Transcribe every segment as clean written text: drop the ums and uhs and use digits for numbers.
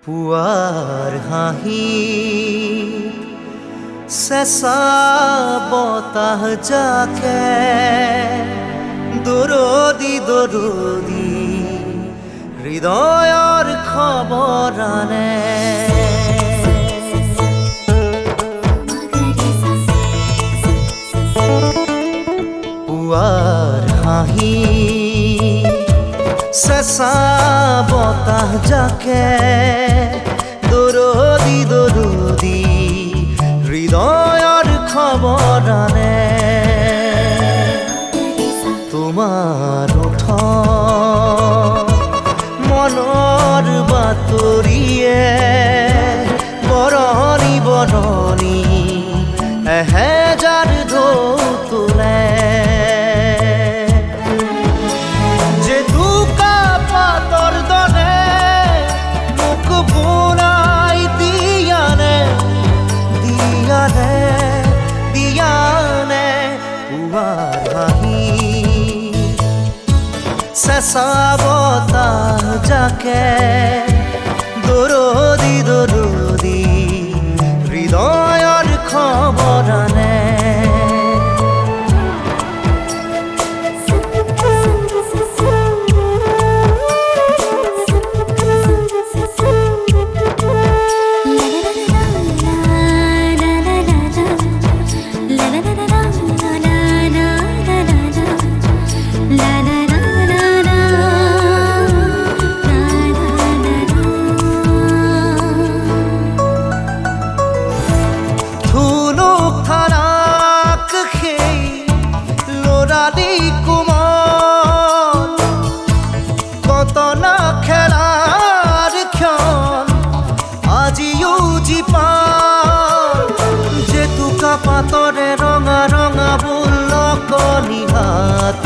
পুৱাৰ হাঁহি চেঁচা বতাহ জাকে দৰদি দৰদি হৃদয়ৰ খবৰ আনে। পুৱাৰ হাঁহি চেঁচা বতাহ জাকে দৰদি দৰদি হৃদয়ৰ খবৰ আনে। তোমাৰ ওঠ মনৰ বাতৰিয়ে বৰণি বৰণি এহেজাৰ ঢৌ তোলে। চেঁচা বতাহ জাকে দৰদি দৰদি হৃদয়ৰ খবৰ আনে। পাতৰে ৰঙা ৰঙা বুলকনি হাত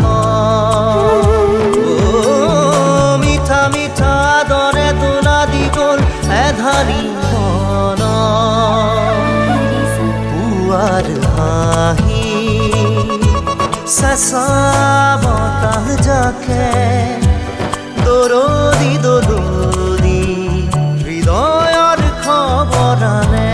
মিঠা মিঠা দৰে তোলা দি গ'ল এধাৰি মন। পুৱাৰ হাঁহি চেঁচা বতাহ জাকে দৰদি দৰদি হৃদয়ৰ খবৰ আনে।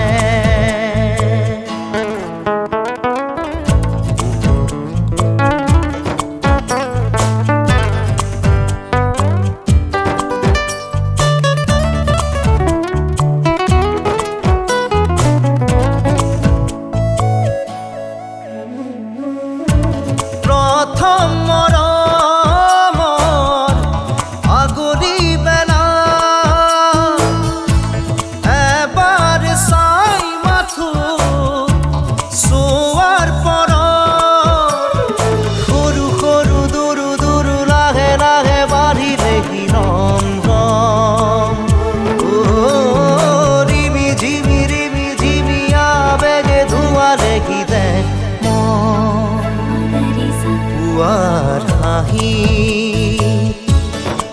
পুৱাৰ হাঁহি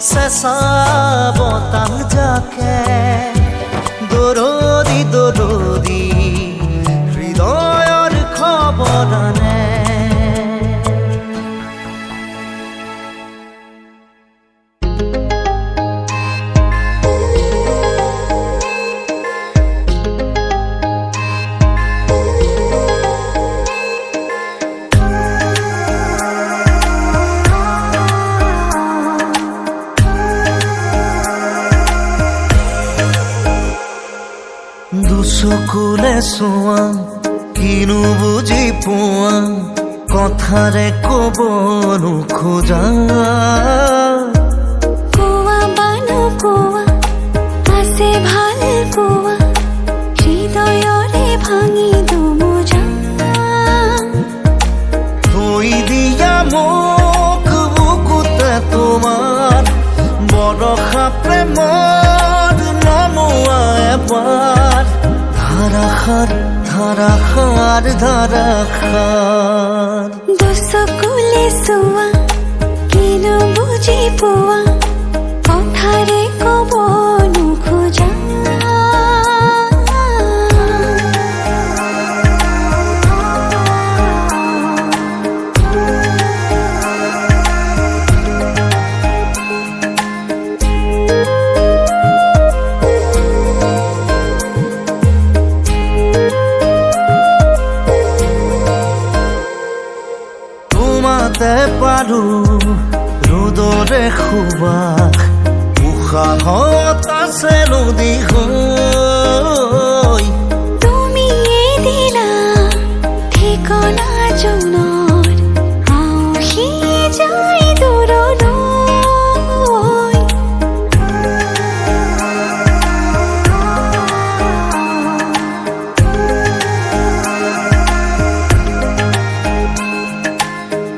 চেঁচা বতাহ জাকে দৰদি দৰদি হৃদয়ৰ খবৰ আনে। দুচকুলে চোৱা কিনো বুজি পোৱা কথাৰে ক'ব নোখোজা। কোৱা বানো কোৱা আছে ভাল কোৱা হৃদয়ৰে ভাঙি দুমোজা। থৈ দিয়া মোক বুকুতে তোমাৰ বৰষা প্ৰেমৰ নমোৱা এবাৰ ধাৰাসাৰ ধাৰাসাৰ ধাৰাসাৰ। দুচকুলে চোৱা কিনো বুজি পোৱা কথাৰে ক'ব নোখোজা। পাৰো ৰ'দৰে সুবাস উশাহত আছে নদী হৈ তুমি দিলা ঠিকনা জনৰ আউসি যায় দূৰলৈ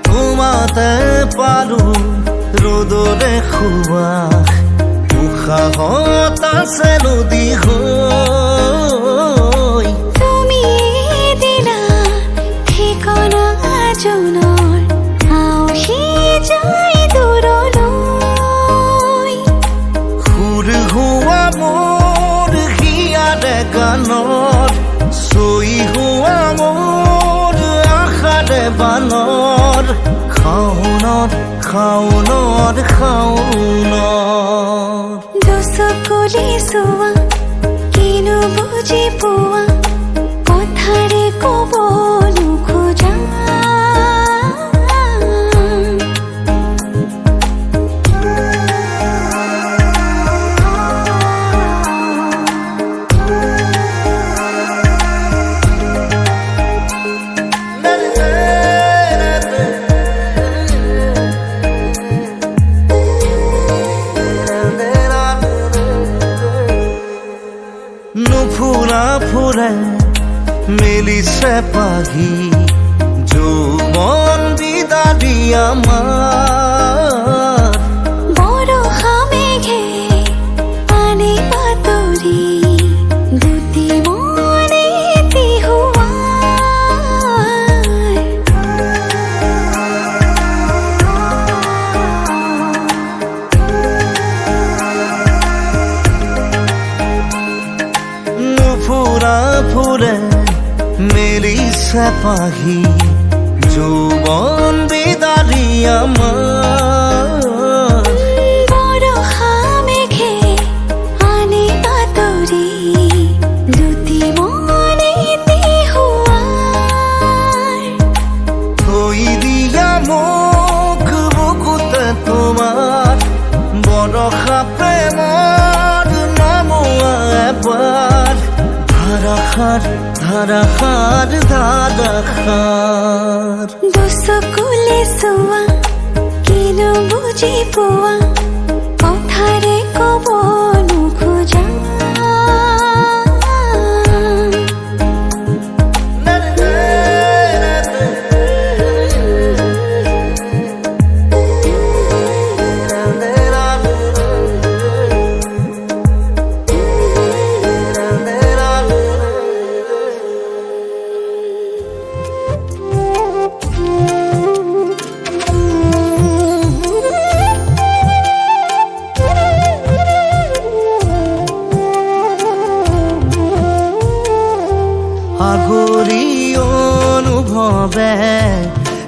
তোমাতে পাৰো ৰ'দৰে সুবাস উশাহত আছে নদী হৈ তুমি দিলা ঠিকনা জনৰ আউসি যায় দূৰলৈ সুৰ হোৱা মোৰ হিয়াৰে গানত চৈ হোৱা মোৰ আশাৰে বানৰ খাওনত খাওনত খাওনত দুচকুলে চোৱা কিনো বুজি পোৱা কথাৰে ক'ব নোখোজা নুফুৰা ফুৰে মেলিছে পাহি যৌৱন বিদাৰি আমাৰ বৰষা মেঘে পানী পাতৰি দুটি মনে নুফুৰা ফুৰে মেলিছে পাহি যৌৱন বিদাৰি আমাৰ বৰষা মেঘে পানী পাতৰি দুটি মনে থৈ দিয়া মোক বুকুতে তোমাৰ বৰষা প্ৰেমৰ নমোৱা এবাৰ ধাৰাসাৰ ধাৰাসাৰ ধাৰাসাৰ দুচকুলে চোৱা কিনো বুজি পোৱা কথাৰে ক'ব নোখোজা সাগৰী অনুভৱে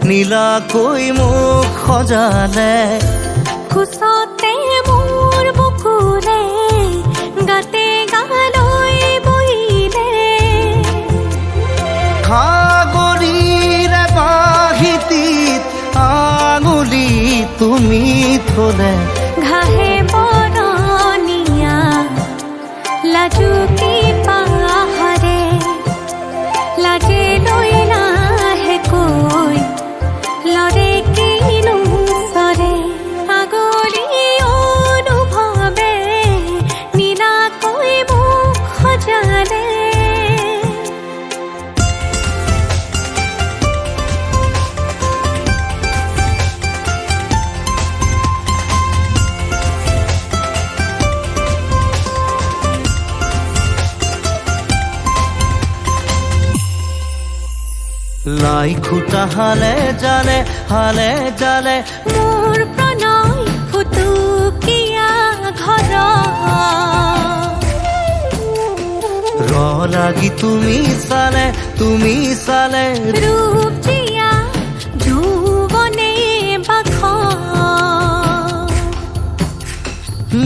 নীলাকৈ মোক সজালে কোচতে মোৰ বুকুৰে গাতে গালৈ বহিলে সাগৰীৰে বাহিতিত আঙুলি তুমি থলে ঘাহে বৰণীয়া লাজুকী পাহাৰে লাজে লৈ লাহেকৈ লৰে কিনো চৰে আগলি অনুভৱে নীলাকৈ মোক সজালে লাই খুটা হালে জালে মোৰ প্ৰণয় ফুটুকীয়া ঘৰ লাগি তুমি চালে ৰূপ জিয়া যৌৱনে বাখ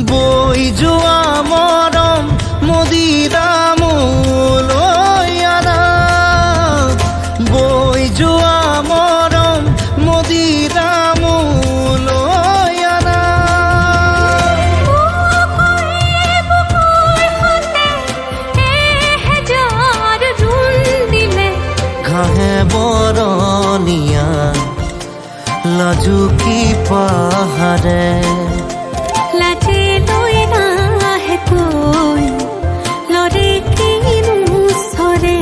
বৈ যোৱা মৰম মদিৰা মোলৈ আনা বৈ যোৱা মৰম মদিৰা মোলৈ জুকি পাহাৰে লাজে লৈ নাহে কৈ লৰে কিনো চৰে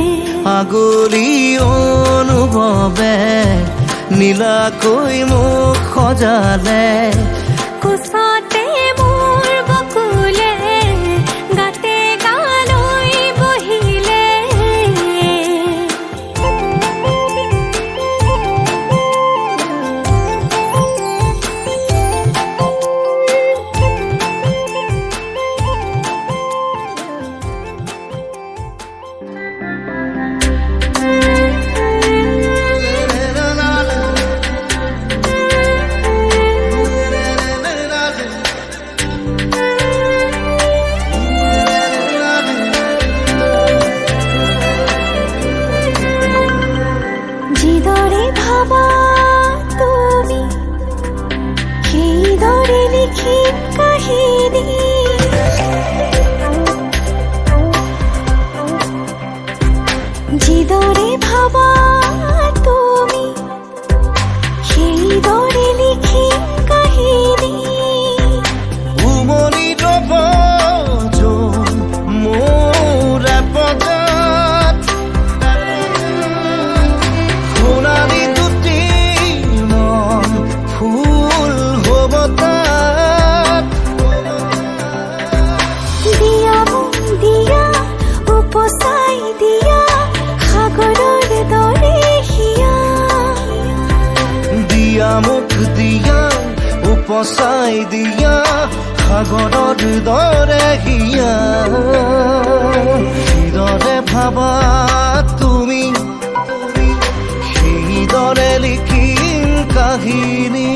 আগলি অনুভৱে নীলাকৈ মোক সজালে কোচতে মোৰ বকুলে গাতে গালৈ বহিলে যিদৰে ভাবা তুমি সেইদৰে লিখিম কাহিনী যিদৰে ভাবা তুমি সেইদৰে লিখিম কাহিনী উমনি ৰব মোৰ পদাত সোণালী দুটি মন ফুল হ'ব তাত দিয়া মোক দিয়া উপচাই দিয়া সাগৰৰ দৰে হিয়া দিয়া মোক দিয়া উপচাই দিয়া সাগৰৰ দৰে হিয়া যিদৰে ভাবা তুমি সেইদৰে লিখিম কাহিনী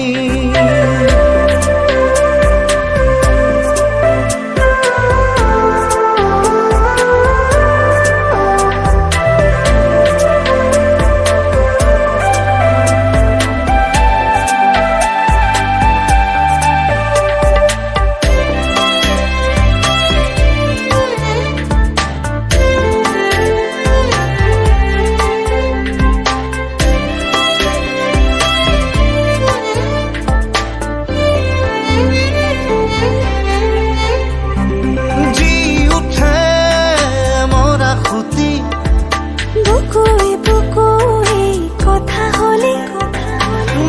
বুকুৱে বুকুৱে কথা হলে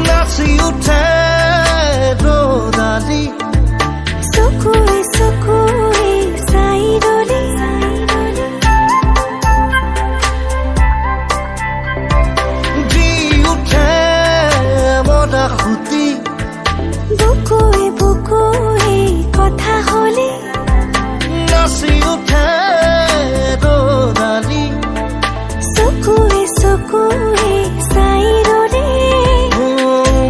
নাচি উঠে ৰদালি চকুৱে চকুৱে চাই ৰলে যি উঠে মৰা সুতি বুকুৱে বুকুৱে কথা হলে নাচি উঠে ৰদালি চকুৱে চকুৱে চাই ৰলে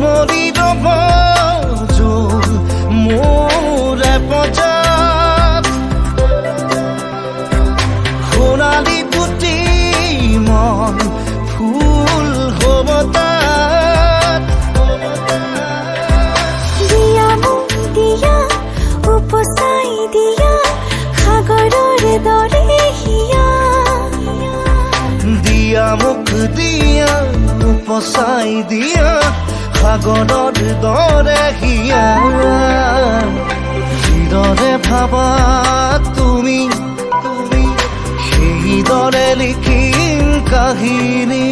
মৰি ৰব মোৰ পজাত সোণালী দুটি মন ফুল হ'ব তাত দিয়া মোক দিয়া উপচাই দিয়া সাগৰৰ দৰে হিয়া দিয়া মোক দিয়া উপচাই দিয়া সাগৰৰ দৰে হিয়া যিদৰে ভাবা তুমি সেইদৰে লিখিম কাহিনী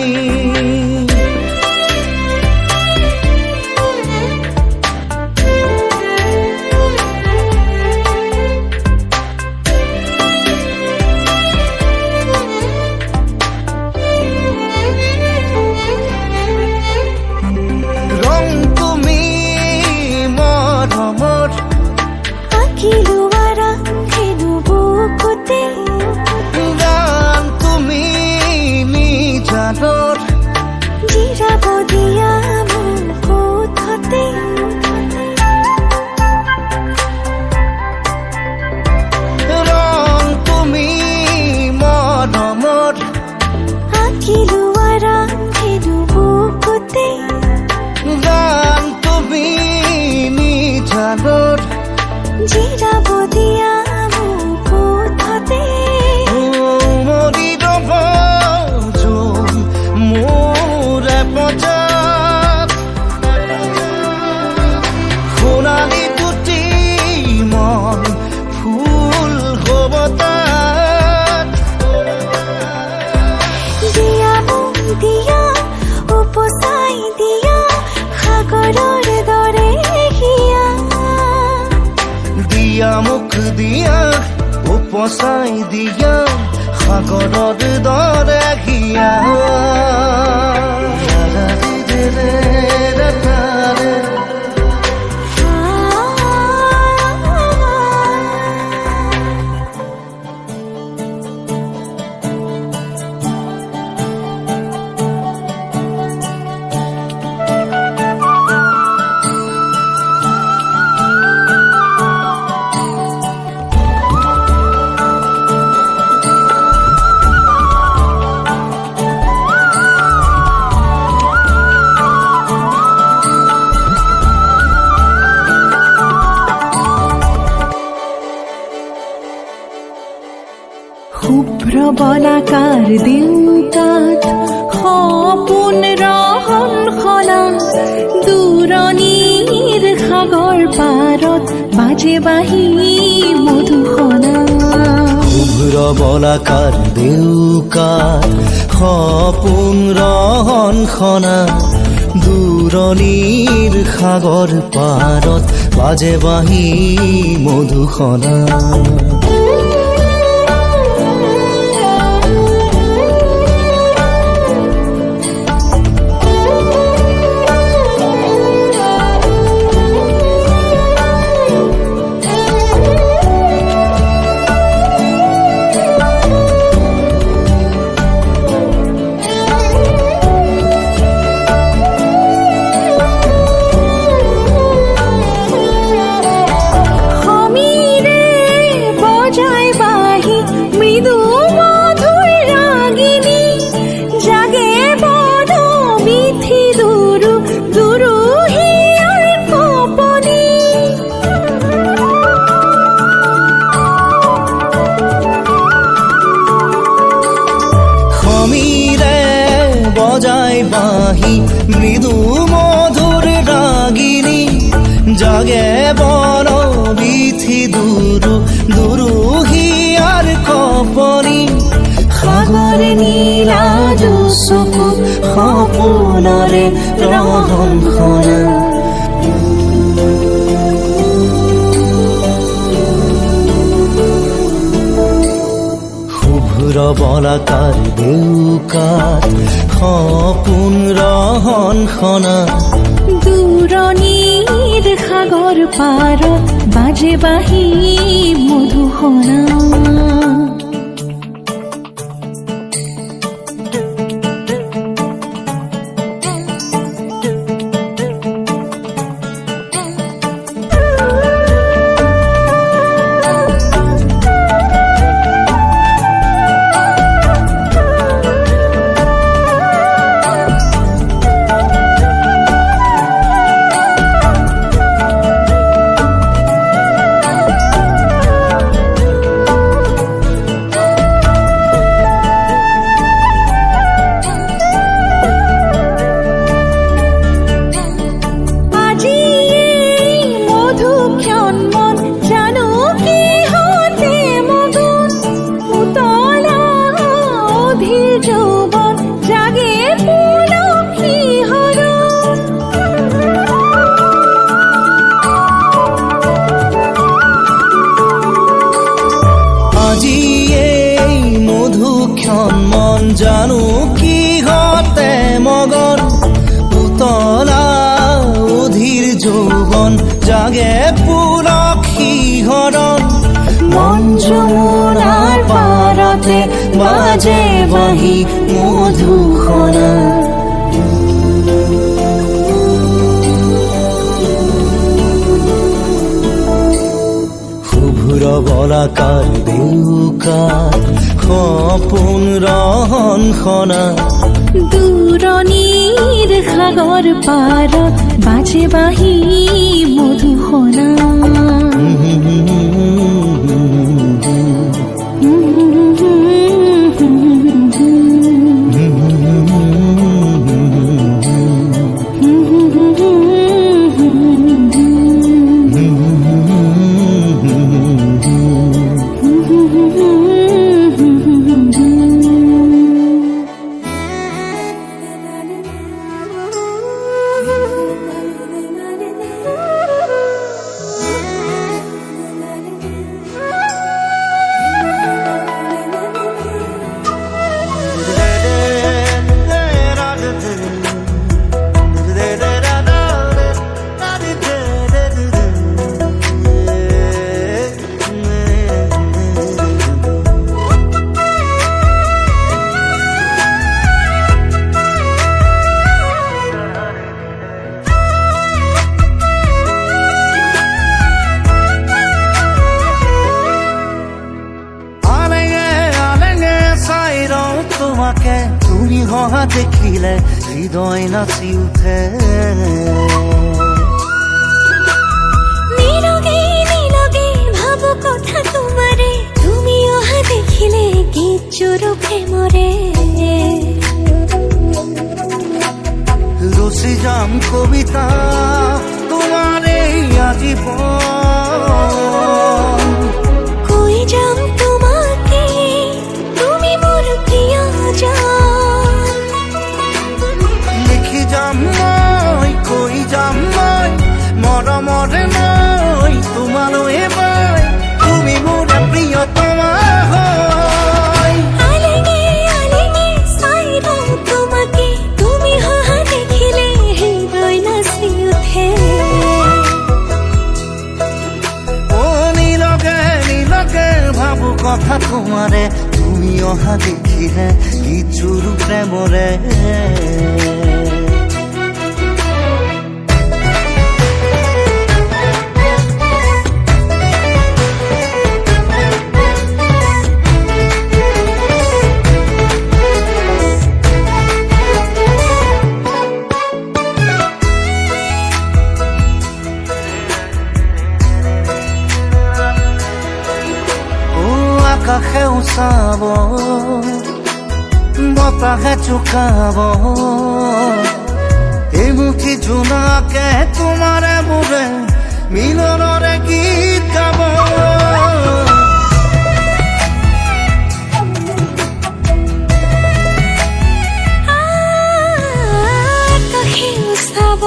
ৰং তুমি মৰমৰ আঁকিলো আৰাখেনো বুকুতে গান তুমি নিজানৰ দিয়া উপচাই দিয়া সাগৰৰ দৰে হিয়া শুভ্ৰ বলাকাৰ দেউতাত সপোন ৰহন সলা দূৰণিৰ সাগৰ পাৰত বাজে বাঁহী মধুসনা শুভ্ৰ বলাকাৰ দেউকাত সপোন ৰহন সনা দূৰণিৰ সাগৰ পাৰত বাজে বাঁহী মধুসনা বজাই বাঁহী মৃদু মধুর রাগিনী জাগে বন বিথি দুরু দুরু হিয়ার কপনি সাগর নীলা চকু সপোনৰে ৰহন সনা শুভ্ৰ বলাকাৰ দেউকাত সপোন ৰহন সনা দূৰণিৰ সাগৰ পাৰত বাজে বাঁহী মধুসনা মন জানো কিহতে মগন উতলা অধীৰ যৌৱন জাগে পুলক শিহৰণ মন যমুনাৰ পাৰতে বাজে বাঁহী মধুসনা শুভ্ৰ বলাকাৰ দেউকাত সপোন ৰহন সনা দূৰণিৰ সাগৰ পাৰত বাজে বাঁহী মধুসনা চাই ৰওঁ তোমাকে তুমি হহা দেখিলে হৃদয় নাচি উঠে নীৰৱে নীৰৱে ভাবো কথা তোমাৰে তুমি অহা দেখিলে গীত জোৰো প্ৰেমৰে ৰচি যাম কবিতা তোমাৰে আজীৱন কৈ যাম তোমাকে তুমি মোৰ প্ৰিয়জন লিখি যাম মই কৈ যাম মই মৰমৰে মই তোমালৈ মই তুমি মোৰ প্ৰিয়তমা হয় আলেগে আলেগে চাই ৰওঁ তোমাকে তুমি অহা দেখিলে হৃদয় নাচি উঠে ও নীলকে নীলকে ভাবো কথা তোমাৰে তুমি অহা দেখিলে গীত জোৰো প্ৰেমৰে আকাশেও চাব বতাহে চুকাব এই মুঠি জোনাকে তোমাৰে মোৰে মিলনৰে গীত গাব আকাশে চাব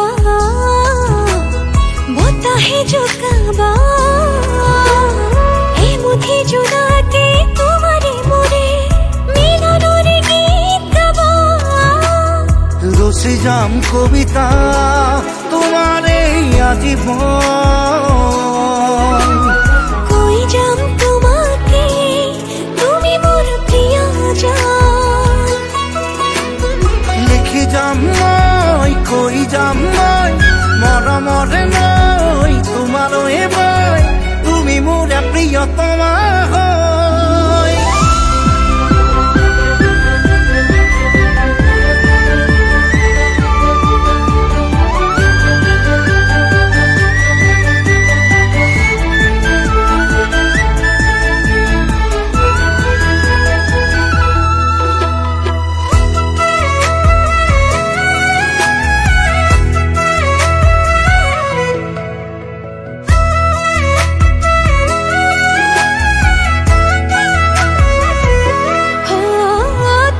বতাহে জোকাব এই মুঠি জোনাকে তোমাৰে মোৰে মিলনৰে গীত গাব ৰচি যাম কবিতা তোমাৰে আজীৱন কৈ যাম তোমাকে তুমি মোৰ প্ৰিয়জন লিখি যাম মই কৈ যাম মই মৰমৰে মই তোমালৈ মই তুমি মোৰ প্ৰিয়তমা হয়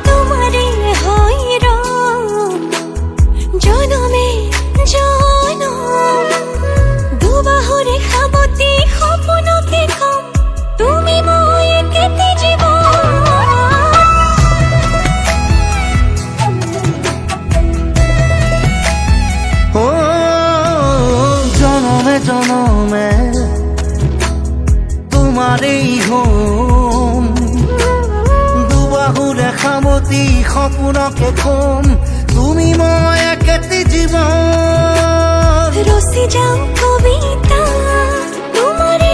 তোমাৰে হয় ৰং জনমে জনম দুবাহুৰে খাবতি সপোনকে কম তুমি মই একেতে ও জনমে জনমে তোমাৰেই হম দুবাহুৰে সামতি সপোনকে কম তুমি মই একেটি জীৱন ৰসি যাম কবিতা তোমাৰে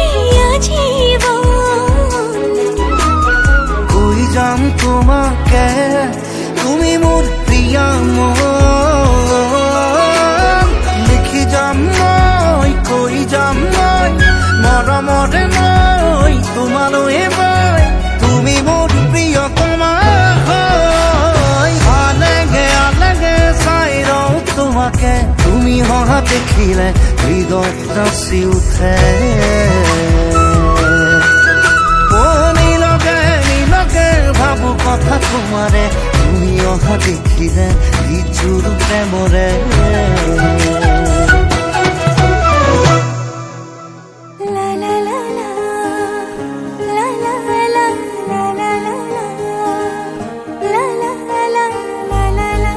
আজীবন কৈ যাম তোমাকে তুমি মোৰ প্ৰিয় মন লিখি যাম মই কৈ যাম মই মৰমৰে মই তোমালৈ মই তুমি মোৰ প্ৰিয়তমা হয় আলেগে আলেগে চাই ৰওঁ তোমাকে তুমি হহা দেখিলে হৃদয় নাচি উঠে ও নীলকে নীলকে ভাবো কথা তোমাৰে তুমি অহা দেখিলে গীত জোৰো প্ৰেমৰে লা লা লা লা লা লা লা লা লা লা লা লা লা লা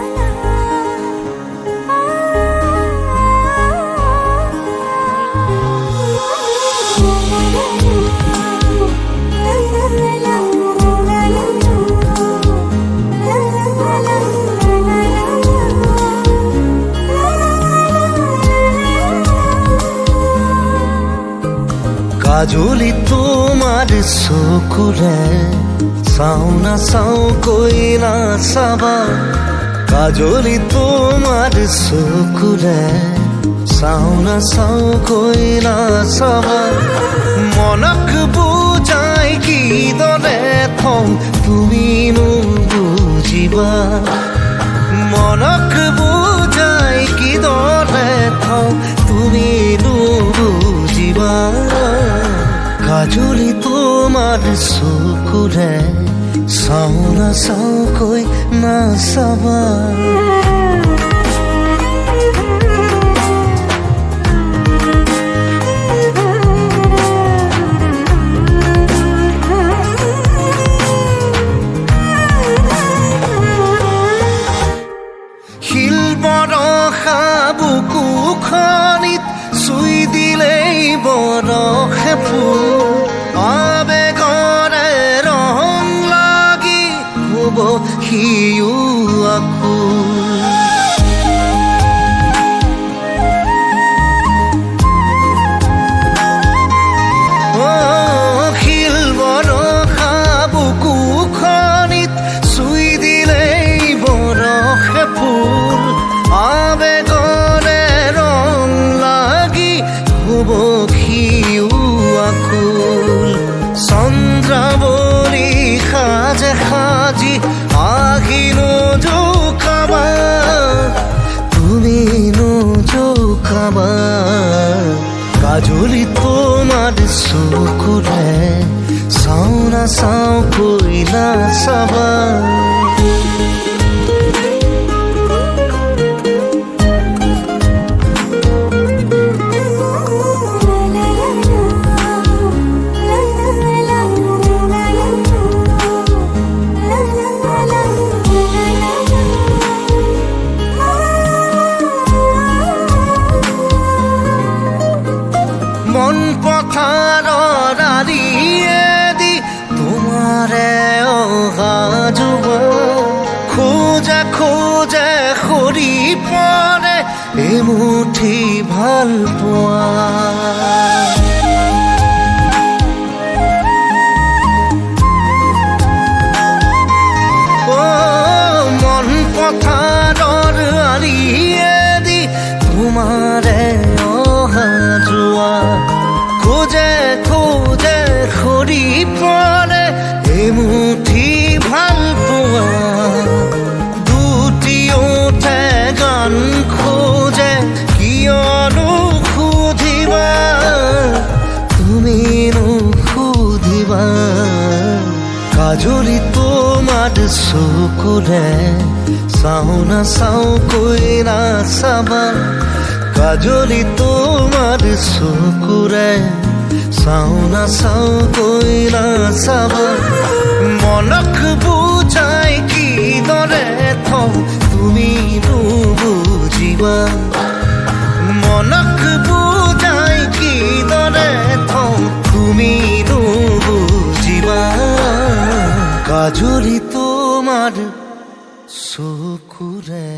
কাজলি তোমার চকুৰে চাও না চাও কৈ নাচাবা কাজলি তোমাৰ চকুৰে চাও না চাও কৈ নাচাবা মনক বুজাই কিদৰে থওঁ তুমি নুবুজিবা মনক বুজাই কিদৰে থওঁ তুমি নুবুজিবা কাজলি তোমাৰ চকুৰে চাও না চাও কৈ নাচাবা শিল বৰষা বুকুখনিত চুই দিলেই বৰষে ফুল আবেগৰে ৰং লাগি হ'ব সিও আকুল শিল বৰষা বুকুখনিত চুই দিলেই বৰষে ফুল আবেগৰে ৰং লাগি হ'ব সিও আকুল চন্দ্ৰাৱলী সাজে সাজি আহি নজোকাবা তুমি নজোকাবা কাজলি তোমাৰ চকুৰে চাও না চাও কৈ নাচাবা মন পথাৰৰ আলিয়েদি তোমাৰে অহা যোৱা খোজে খোজে সৰি পৰে এমুঠি ভাল পোৱা মন পথাৰৰ আলিয়েদি তোমাৰে অহা যোৱা খোজে খোজে সৰি পৰে এমুঠি ভাল পোৱা দুটি ওঠে গান খোজে কিয়নো সুধিবা তুমি নুসুধিবা কাজলি তোমাৰ চকুৰে চাও না চাও কৈ নাচাবা কাজলি তোমাৰ চকুৰে চাও না চাও কৈ নাচাবা মনক বুজাই কিদৰে থওঁ তুমি নুবুজিবা মনক বুজাই কিদৰে থওঁ তুমি নুবুজিবা কাজলি তোমাৰ চকুৰে